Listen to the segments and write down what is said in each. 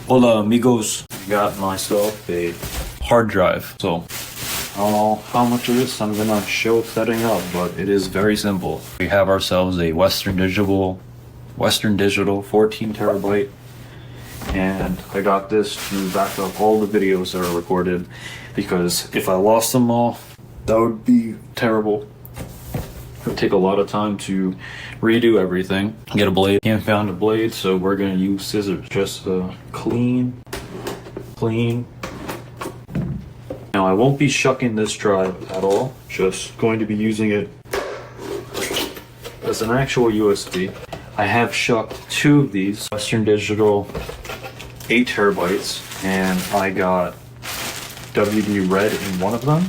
Hola amigos, I got myself a hard drive. So I don't know how much of this I'm gonna show setting up, but it is very simple. We have ourselves a Western Digital 14 terabyte, and I got this to back up all the videos that are recorded, because if I lost them all, that would be terrible. It would take a lot of time to redo everything. Get a blade. Can't find a blade, so we're gonna use scissors. Just clean. Now I won't be shucking this drive at all. Just going to be using it as an actual USB. I have shucked two of these Western Digital 8 terabytes, and I got WD Red in one of them,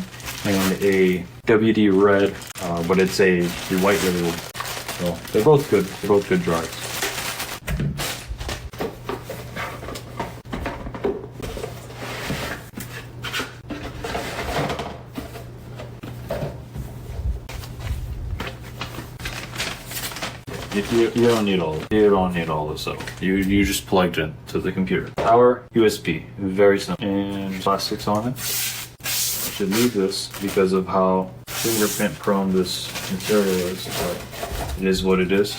and a WD Red, but it's a white label. So they're both good. They're both good drives. You don't need all. You don't need all this though. You just plugged in to the computer. Power USB, very simple, and plastics on it. I should leave this because of how fingerprint prone this material is, but it is what it is.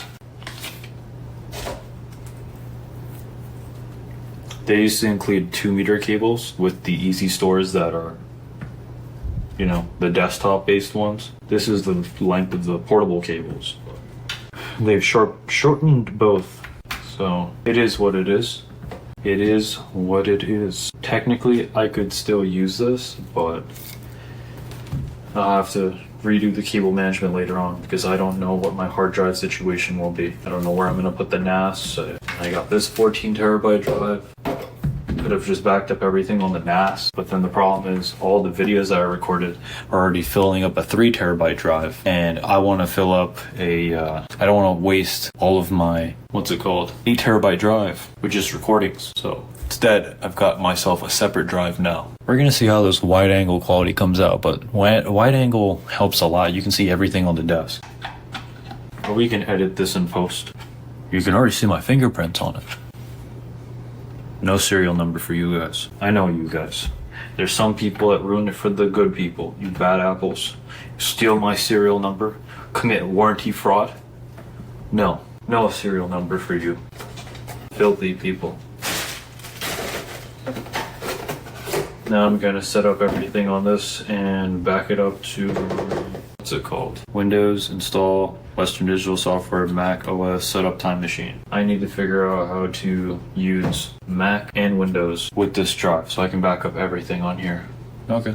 They used to include 2-meter cables with the easy stores that are, you know, the desktop based ones. This is the length of the portable cables. They've shortened both, so it is what it is. It is what it is. Technically, I could still use this, but I'll have to redo the cable management later on because I don't know what my hard drive situation will be. I don't know where I'm gonna put the NAS. I got this 14 terabyte drive. Could have just backed up everything on the NAS, but then the problem is all the videos that I recorded are already filling up a 3 terabyte drive, and I want to fill up I don't want to waste all of my 8 terabyte drive with just recordings. So instead, I've got myself a separate drive now. We're gonna see how this wide angle quality comes out, but wide angle helps a lot. You can see everything on the desk. Or we can edit this in post. You can already see my fingerprints on it. No serial number for you guys. I know you guys. There's some people that ruin it for the good people. You bad apples. Steal my serial number. Commit warranty fraud. No serial number for you. Filthy people. Now I'm gonna set up everything on this and back it up to, what's it called? Windows, install Western Digital software, Mac OS, setup time machine. I need to figure out how to use Mac and Windows with this drive so I can back up everything on here. Okay.